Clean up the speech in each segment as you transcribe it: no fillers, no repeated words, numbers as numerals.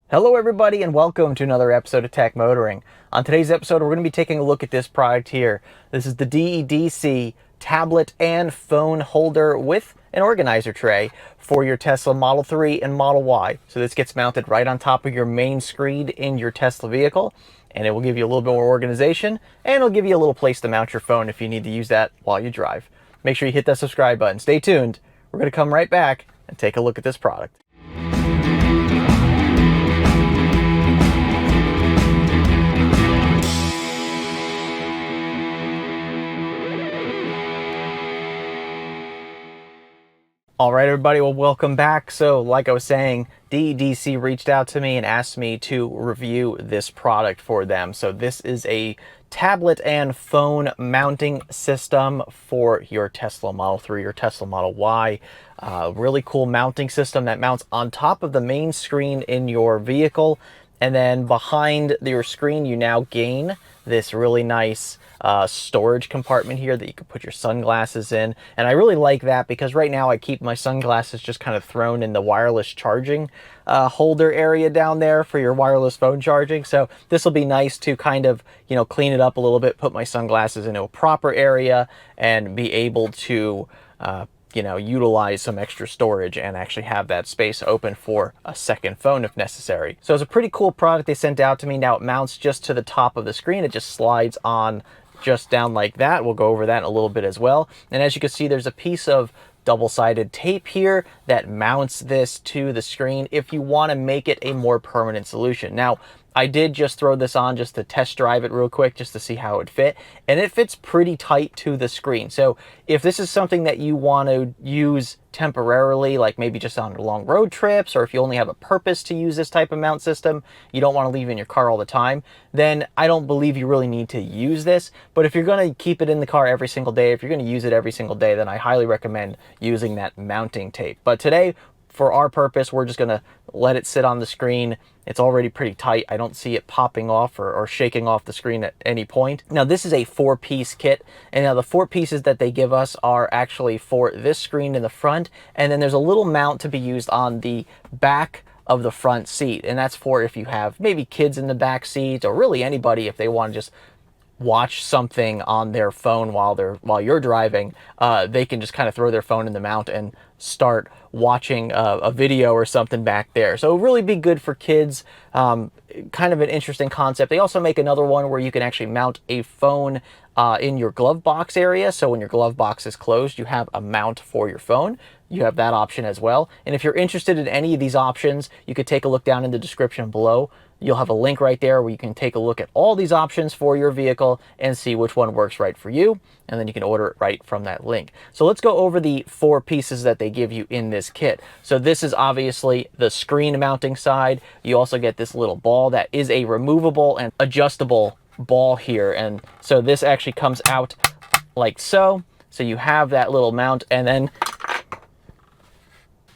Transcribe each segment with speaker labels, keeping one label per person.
Speaker 1: Hello everybody and welcome to another episode of Tech Motoring. On today's episode we're going to be taking a look at this product here. This is the DEDC tablet and phone holder with an organizer tray for your Tesla Model 3 and Model Y. So this gets mounted right on top of your main screen in your Tesla vehicle, and it will give you a little bit more organization, and it'll give you a little place to mount your phone if you need to use that while you drive. Make sure you hit that subscribe button. Stay tuned. We're going to come right back and take a look at this product. All right, everybody, well, welcome back. So like I was saying, DEDC reached out to me and asked me to review this product for them. So this is a tablet and phone mounting system for your Tesla Model 3 or Tesla Model Y. Really cool mounting system that mounts on top of the main screen in your vehicle. And then behind your screen, you now gain this really nice storage compartment here that you can put your sunglasses in. And I really like that because right now I keep my sunglasses just kind of thrown in the wireless charging holder area down there for your wireless phone charging. So this will be nice to kind of, clean it up a little bit, put my sunglasses into a proper area and be able to utilize some extra storage and actually have that space open for a second phone if necessary. So it's a pretty cool product they sent out to me. Now it mounts just to the top of the screen. It just slides on just down like that. We'll go over that in a little bit as well. And as you can see, there's a piece of double-sided tape here that mounts this to the screen if you want to make it a more permanent solution. Now, I did just throw this on just to test drive it real quick just to see how it would fit, and it fits pretty tight to the screen. So if this is something that you want to use temporarily, like maybe just on long road trips, or if you only have a purpose to use this type of mount system, you don't want to leave it in your car all the time, then I don't believe you really need to use this. But if you're going to keep it in the car every single day, if you're going to use it every single day, then I highly recommend using that mounting tape. But today, for our purpose, we're just going to let it sit on the screen. It's already pretty tight. I don't see it popping off or shaking off the screen at any point. Now, this is a 4-piece kit, and now the 4 pieces that they give us are actually for this screen in the front, and then there's a little mount to be used on the back of the front seat, and that's for if you have maybe kids in the back seat, or really anybody if they want to just watch something on their phone while you're driving. They can just kind of throw their phone in the mount and start watching a video or something back there. So really be good for kids. Kind of an interesting concept. They also make another one where you can actually mount a phone in your glove box area. So when your glove box is closed, you have a mount for your phone. You have that option as well. And if you're interested in any of these options, you could take a look down in the description below. You'll have a link right there where you can take a look at all these options for your vehicle and see which one works right for you. And then you can order it right from that link. So let's go over the 4 pieces that they give you in this kit. So this is obviously the screen mounting side. You also get this little ball that is a removable and adjustable ball here. And so this actually comes out like so. So you have that little mount,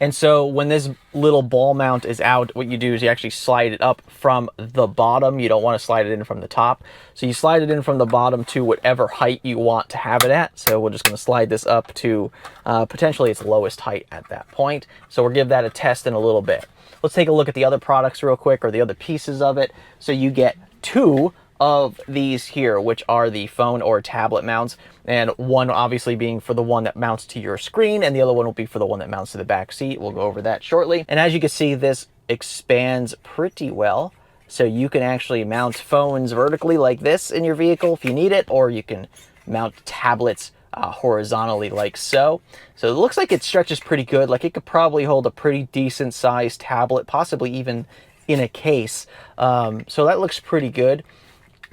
Speaker 1: and so when this little ball mount is out, what you do is you actually slide it up from the bottom. You don't want to slide it in from the top. So you slide it in from the bottom to whatever height you want to have it at. So we're just going to slide this up to potentially its lowest height at that point. So we'll give that a test in a little bit. Let's take a look at the other products real quick, or the other pieces of it. So you get 2 of these here, which are the phone or tablet mounts, and one obviously being for the one that mounts to your screen, and the other one will be for the one that mounts to the back seat. We'll go over that shortly. And as you can see, this expands pretty well, so you can actually mount phones vertically like this in your vehicle if you need it, or you can mount tablets horizontally like so. So it looks like it stretches pretty good. Like it could probably hold a pretty decent sized tablet, possibly even in a case. So that looks pretty good.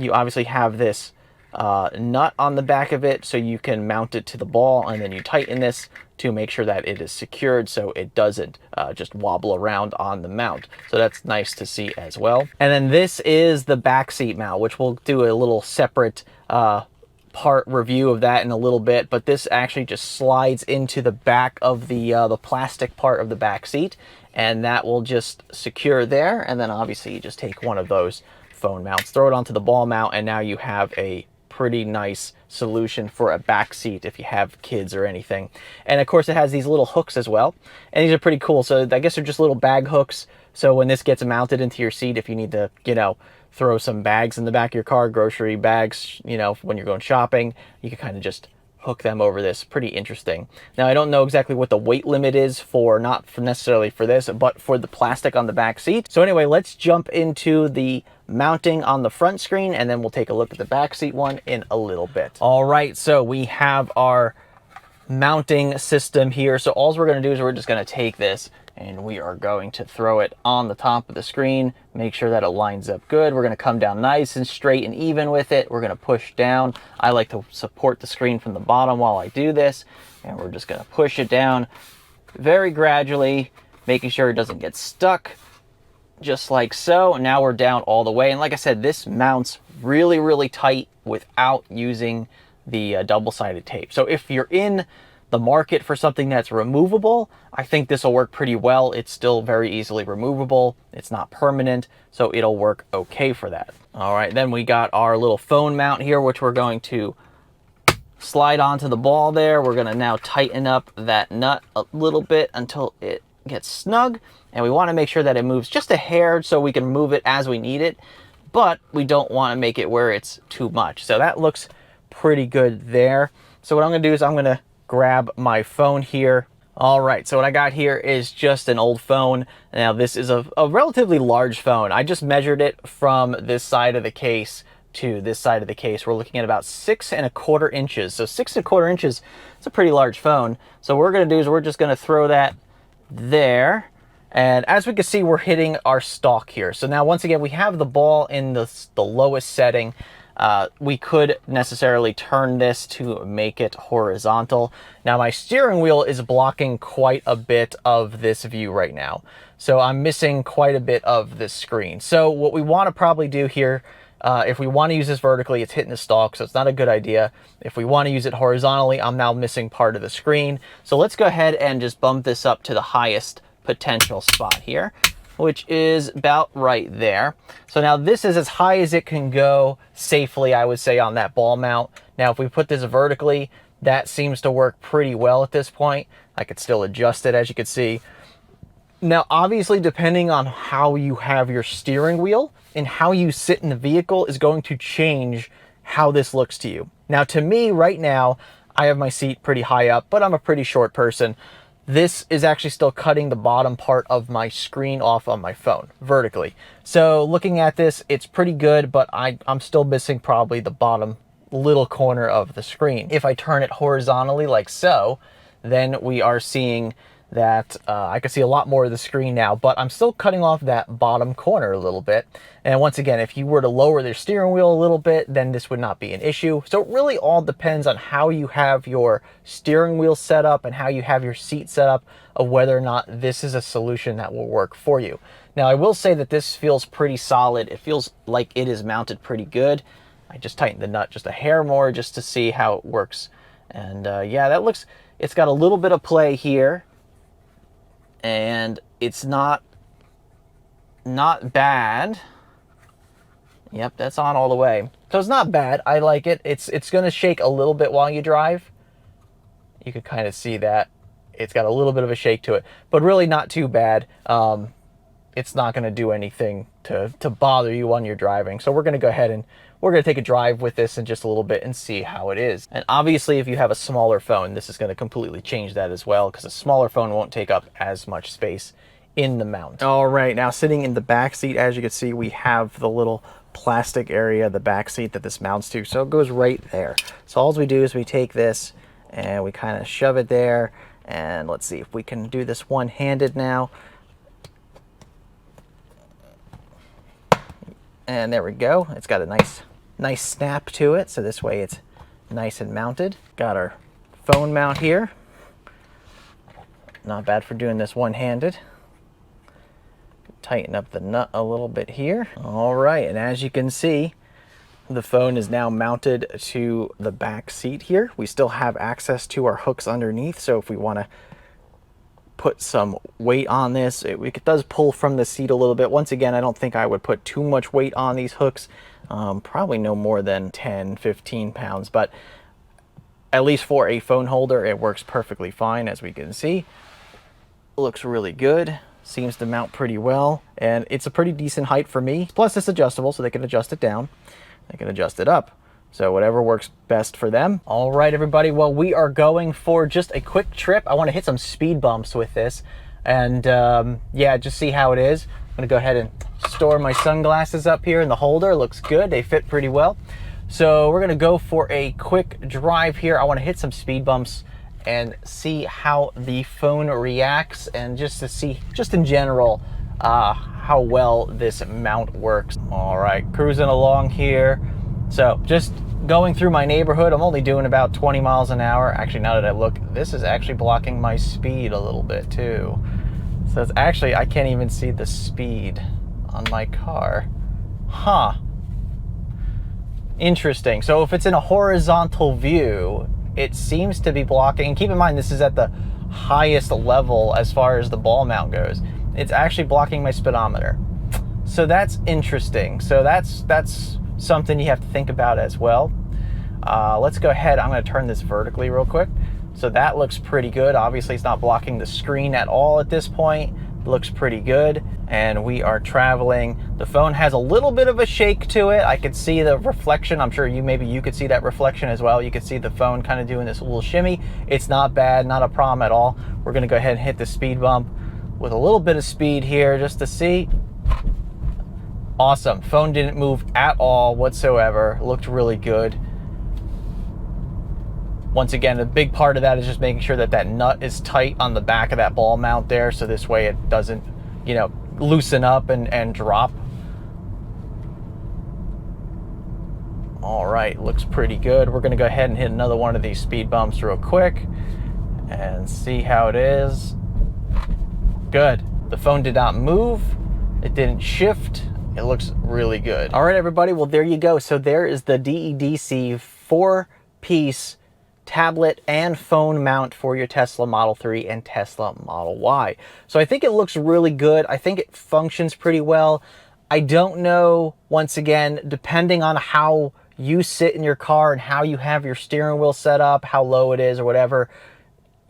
Speaker 1: You obviously have this nut on the back of it, so you can mount it to the ball, and then you tighten this to make sure that it is secured so it doesn't just wobble around on the mount. So that's nice to see as well. And then this is the back seat mount, which we'll do a little separate part review of that in a little bit, but this actually just slides into the back of the plastic part of the back seat, and that will just secure there. And then obviously you just take one of those phone mounts, throw it onto the ball mount, and now you have a pretty nice solution for a back seat if you have kids or anything. And of course it has these little hooks as well, and these are pretty cool. So I guess they're just little bag hooks So when this gets mounted into your seat, if you need to, you know, throw some bags in the back of your car, grocery bags, you know, when you're going shopping, you can kind of just hook them over this. Pretty interesting. Now, I don't know exactly what the weight limit is for, not for necessarily for this, but for the plastic on the back seat. So anyway, let's jump into the mounting on the front screen, and then we'll take a look at the back seat one in a little bit. All right, so we have our mounting system here. So all we're going to do is we're just going to take this and we are going to throw it on the top of the screen, make sure that it lines up good. We're going to come down nice and straight and even with it. We're going to push down. I like to support the screen from the bottom while I do this, and we're just going to push it down very gradually, making sure it doesn't get stuck, just like so. And now we're down all the way. And like I said, this mounts really, really tight without using the double-sided tape. So if you're in the market for something that's removable, I think this will work pretty well. It's still very easily removable. It's not permanent, so it'll work okay for that. All right, then we got our little phone mount here, which we're going to slide onto the ball there. We're gonna now tighten up that nut a little bit until it gets snug. And we wanna make sure that it moves just a hair so we can move it as we need it, but we don't wanna make it where it's too much. So that looks pretty good there. So what I'm gonna do is I'm gonna grab my phone here. All right, so what I got here is just an old phone. Now this is a relatively large phone. I just measured it from this side of the case to this side of the case. We're looking at about 6¼ inches. So 6¼ inches, it's a pretty large phone. So what we're gonna do is we're just gonna throw that there. And as we can see, we're hitting our stalk here. So now once again, we have the ball in the lowest setting. We could necessarily turn this to make it horizontal. Now my steering wheel is blocking quite a bit of this view right now. So I'm missing quite a bit of this screen. So what we want to probably do here, if we want to use this vertically, it's hitting the stalk, so it's not a good idea. If we want to use it horizontally, I'm now missing part of the screen. So let's go ahead and just bump this up to the highest potential spot here, which is about right there. So now this is as high as it can go safely, I would say, on that ball mount. Now, if we put this vertically, that seems to work pretty well at this point. I could still adjust it, as you can see. Now, obviously, depending on how you have your steering wheel and how you sit in the vehicle is going to change how this looks to you. Now, to me, right now, I have my seat pretty high up, but I'm a pretty short person. This is actually still cutting the bottom part of my screen off on my phone vertically. So looking at this, it's pretty good, but I'm still missing probably the bottom little corner of the screen. If I turn it horizontally like so, then we are seeing that I can see a lot more of the screen now, but I'm still cutting off that bottom corner a little bit. And once again, if you were to lower the steering wheel a little bit, then this would not be an issue. So it really all depends on how you have your steering wheel set up and how you have your seat set up of whether or not this is a solution that will work for you. Now, I will say that this feels pretty solid. It feels like it is mounted pretty good. I just tightened the nut just a hair more just to see how it works. And yeah, that looks, it's got a little bit of play here. And it's not bad. Yep, that's on all the way. So it's not bad. I like it. It's going to shake a little bit while you drive. You could kind of see that. It's got a little bit of a shake to it, but really not too bad. It's not going to do anything to bother you when you're driving. So we're going to go ahead and we're going to take a drive with this in just a little bit and see how it is. And obviously, if you have a smaller phone, this is going to completely change that as well, because a smaller phone won't take up as much space in the mount. All right, now sitting in the back seat, as you can see, we have the little plastic area, the back seat that this mounts to. So it goes right there. So all we do is we take this and we kind of shove it there. And let's see if we can do this one-handed now. And there we go. It's got a nice snap to it, so this way it's nice and mounted. Got our phone mount here. Not bad for doing this one-handed. Tighten up the nut a little bit here. All right, and as you can see, the phone is now mounted to the back seat here. We still have access to our hooks underneath, so if we want to put some weight on this, it does pull from the seat a little bit. Once again, I don't think I would put too much weight on these hooks. Probably no more than 10-15 pounds, but at least for a phone holder, it works perfectly fine. As we can see, it looks really good. seems to mount pretty well, and it's a pretty decent height for me. Plus it's adjustable, so they can adjust it down, they can adjust it up. So whatever works best for them. All right, everybody, well, we are going for just a quick trip. I want to hit some speed bumps with this, and yeah, just see how it is. I'm gonna go ahead and store my sunglasses up here in the holder. Looks good, they fit pretty well. So we're gonna go for a quick drive here. I want to hit some speed bumps and see how the phone reacts, and just to see, just in general, how well this mount works. All right, cruising along here. So just going through my neighborhood. I'm only doing about 20 miles an hour. Actually, now that I look, this is actually blocking my speed a little bit too. So it's actually, I can't even see the speed on my car. Huh. Interesting. So if it's in a horizontal view, it seems to be blocking. And keep in mind, this is at the highest level as far as the ball mount goes. It's actually blocking my speedometer. So that's interesting. So that's something you have to think about as well. Let's go ahead. I'm going to turn this vertically real quick. So that looks pretty good. Obviously, it's not blocking the screen at all at this point. It looks pretty good. And we are traveling. The phone has a little bit of a shake to it. I could see the reflection. I'm sure maybe you could see that reflection as well. You could see the phone kind of doing this little shimmy. It's not bad, not a problem at all. We're going to go ahead and hit the speed bump with a little bit of speed here just to see. Awesome. Phone didn't move at all whatsoever. Looked really good. Once again, a big part of that is just making sure that that nut is tight on the back of that ball mount there, so this way it doesn't, you know, loosen up and drop. All right, looks pretty good. We're going to go ahead and hit another one of these speed bumps real quick and see how it is. Good. The phone did not move. It didn't shift. It looks really good. All right, everybody. Well, there you go. So there is the DEDC 4-piece tablet and phone mount for your Tesla Model 3 and Tesla Model Y. So I think it looks really good. I think it functions pretty well. I don't know, once again, depending on how you sit in your car and how you have your steering wheel set up, how low it is or whatever,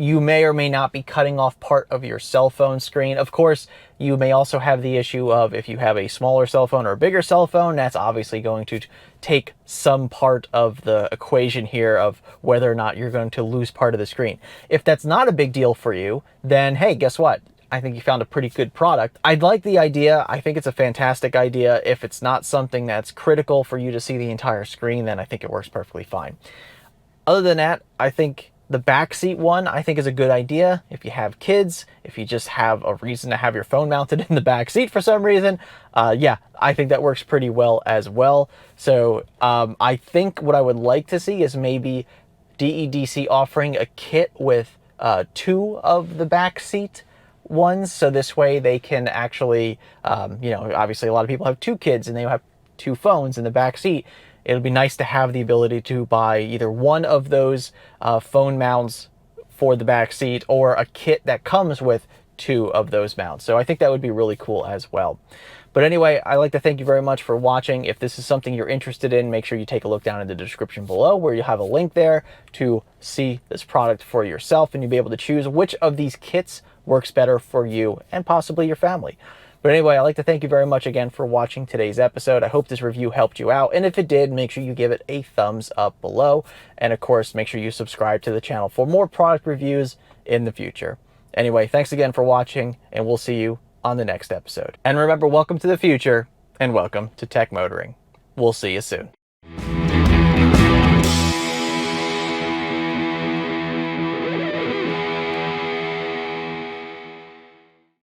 Speaker 1: you may or may not be cutting off part of your cell phone screen. Of course, you may also have the issue of if you have a smaller cell phone or a bigger cell phone, that's obviously going to take some part of the equation here of whether or not you're going to lose part of the screen. If that's not a big deal for you, then hey, guess what? I think you found a pretty good product. I like the idea. I think it's a fantastic idea. If it's not something that's critical for you to see the entire screen, then I think it works perfectly fine. Other than that, I think the Backseat one, I think, is a good idea. If you have kids, if you just have a reason to have your phone mounted in the back seat for some reason, yeah, I think that works pretty well as well. So I think what I would like to see is maybe DEDC offering a kit with 2 of the Backseat ones. So this way they can actually, you know, obviously a lot of people have 2 kids and they have 2 phones in the back seat. It'll be nice to have the ability to buy either one of those phone mounts for the back seat or a kit that comes with 2 of those mounts. So I think that would be really cool as well. But anyway, I'd like to thank you very much for watching. If this is something you're interested in, make sure you take a look down in the description below where you have a link there to see this product for yourself, and you'll be able to choose which of these kits works better for you and possibly your family. But anyway, I'd like to thank you very much again for watching today's episode. I hope this review helped you out. And if it did, make sure you give it a thumbs up below. And of course, make sure you subscribe to the channel for more product reviews in the future. Anyway, thanks again for watching, and we'll see you on the next episode. And remember, welcome to the future and welcome to Tech Motoring. We'll see you soon.